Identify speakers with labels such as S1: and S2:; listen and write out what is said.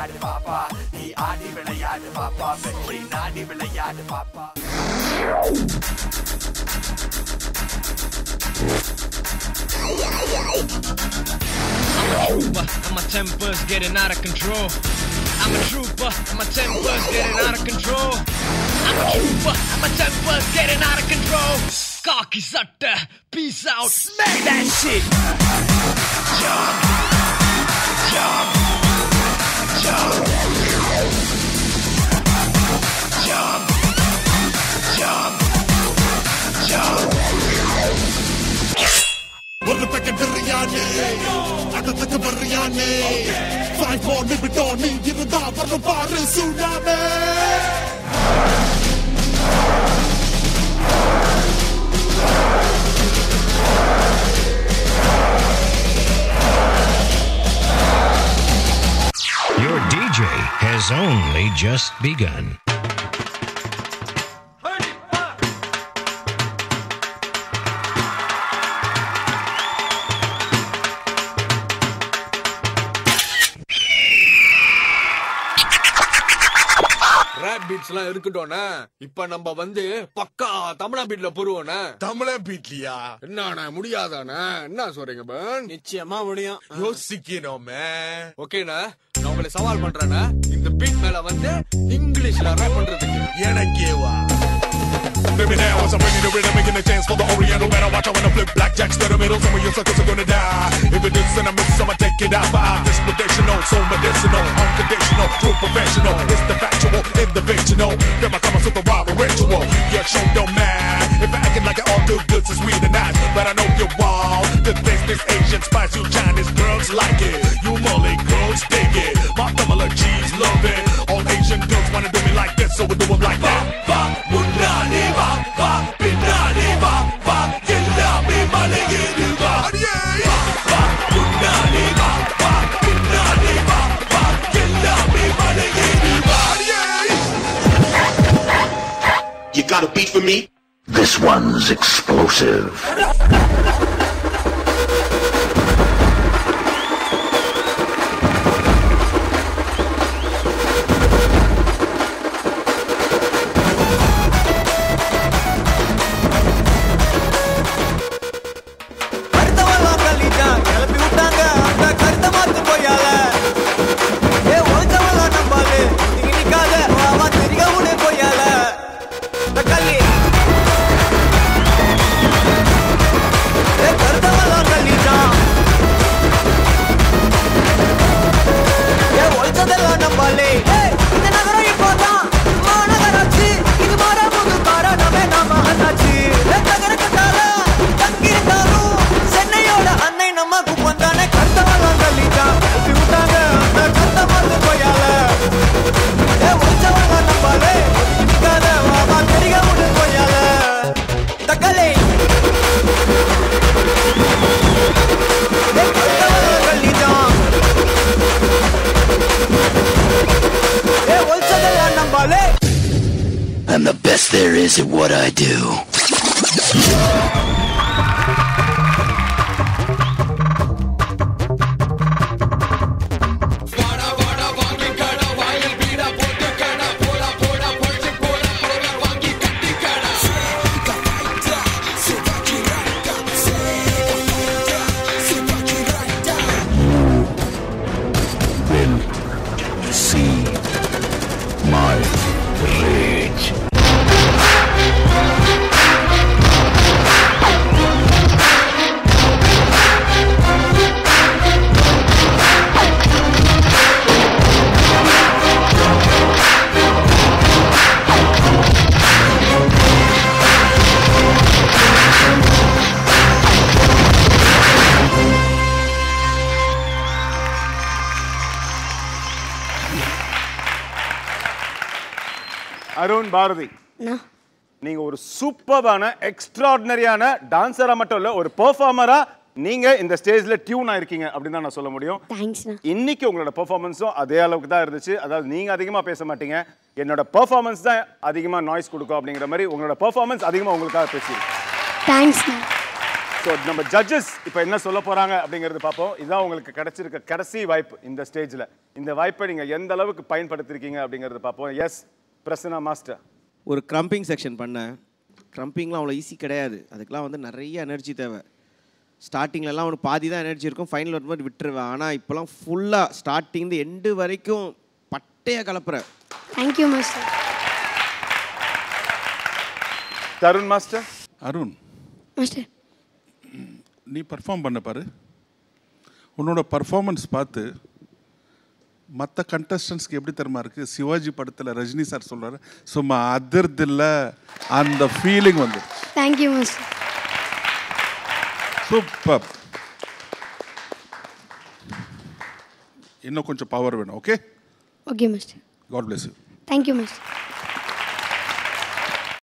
S1: விளையாடு பாப்பா நீ ஆடி விளையாடு பாப்பா வெற்றி நாடி விளையாடு பாப்பா
S2: I'm a trooper and my temper's getting out of control. I'm a trooper and my temper's getting out of control. I'm a trooper and my temper's getting out of control. Khaki satta, peace out, smack that shit. Jump, jump, jump, jump, jump, jump.
S3: ஒரு தக்க biryani அடுத்தக்க biryani 5 more நிமிடம் நீ இருந்தா வர பாரு tsunami
S4: Your DJ has only just begun.
S5: பீட்ஸ்லாம் இருக்கட்டோண்ணே இப்ப நம்ம வந்து பக்கா தமிழா பீட்ல போடுவோண்ணே
S3: தமிழா பீட்லியா
S5: என்ன முடியாதானே என்ன சொல்றீங்க பன்
S6: நிச்சயமா முடியும்
S3: யோசிக்கணுமே
S5: ஓகேண்ணா நான் உங்களை சவால் பண்றேண்ணே இந்த பீட் மேல வந்து இங்கிலீஷ்ல ரேப் பண்றதுக்கு
S3: எனக்கேவா
S7: Baby now as I'm bringing the rhythm, making a chance for the Oriental. Better watch out when I flip blackjacks to the middle. Some of you suckers are gonna die. If it is and I miss, I'ma take it out. But I'm dispositional, so medicinal, unconditional, true professional. It's the factual, individual. Then my come super wild ritual. Your show don't matter. If I acting like it all too good, it's sweet and nice. But I know you're wild. The things this Asian spice, you Chinese girls like it. You Malay girls dig it. My Tamala G's love it. All Asian girls wanna do me like this, so we do them like that. Munani ba ba binani ba ba yellame malagiri ba ba munani ba ba binani ba ba yellame malagiri ba
S3: You got a beat for me?
S4: This one's explosive. I'm the best there is at what I do.
S8: Arun Bharathi, நீங்க ஒரு சூப்பரான எக்ஸ்ட்ராடினரியான டான்சரா மட்டும் இல்ல, ஒரு பெர்ஃபார்மரா நீங்க இந்த ஸ்டேஜ்ல tune ஆயிருக்கீங்க அப்படின்னு தான் நான் சொல்ல முடியும். இன்னைக்கு உங்களோட பெர்ஃபார்மன்ஸும் அதே அளவுக்கு தான் இருந்துச்சு. அதாவது நீங்க அதிகமா பேச மாட்டீங்க, என்னோட பெர்ஃபார்மன்ஸ் தான் அதிகமா நாய்ஸ் கொடுக்கும் அப்படிங்கிற மாதிரி உங்களோட பெர்ஃபார்மன்ஸ் அதிகமா உங்களுக்காக பேசியிருக்கு. ஸோ நம்ம ஜட்ஜஸ் இப்போ என்ன சொல்ல போறாங்க அப்படிங்கிறது பார்ப்போம். இதுதான் உங்களுக்கு கிடைச்சிருக்க கடைசி வாய்ப்பு இந்த ஸ்டேஜில். இந்த வாய்ப்பை நீங்கள் எந்த அளவுக்கு பயன்படுத்திருக்கீங்க அப்படிங்கிறது பார்ப்போம். S Prasanna master.
S6: ஒரு க்ரம்பிங் செக்ஷன் பண்ணேன். க்ரம்பிங்லாம் அவ்வளோ ஈஸி கிடையாது. அதுக்கெலாம் வந்து நிறைய எனர்ஜி தேவை. ஸ்டார்டிங்லலாம் அவனுக்கு பாதி தான் எனர்ஜி இருக்கும், ஃபைனல் வரும்போது விட்டுருவேன். ஆனால் இப்போலாம் ஃபுல்லாக ஸ்டார்டிங்லேருந்து எண்டு வரைக்கும் பட்டையாக கலப்புறேன்.
S9: Thank you master.
S8: Tharun master.
S10: Arun
S9: master,
S10: நீ பர்ஃபார்ம் பண்ண பாரு. உன்னோட பர்ஃபார்மன்ஸ் பார்த்து மற்ற கண்டஸ்டன்ஸ்க்கு எப்படி தெரியுமா இருக்குது? சிவாஜி படத்தில் ரஜினி சார் சொல்கிறாரு, சும்மா அதிர்தில்ல அந்த ஃபீலிங் வந்து.
S9: Thank you master.
S10: சூப்பர். இன்னும் கொஞ்சம் பவர் வேணும். Okay
S9: okay master.
S10: God bless you.
S9: Thank you master.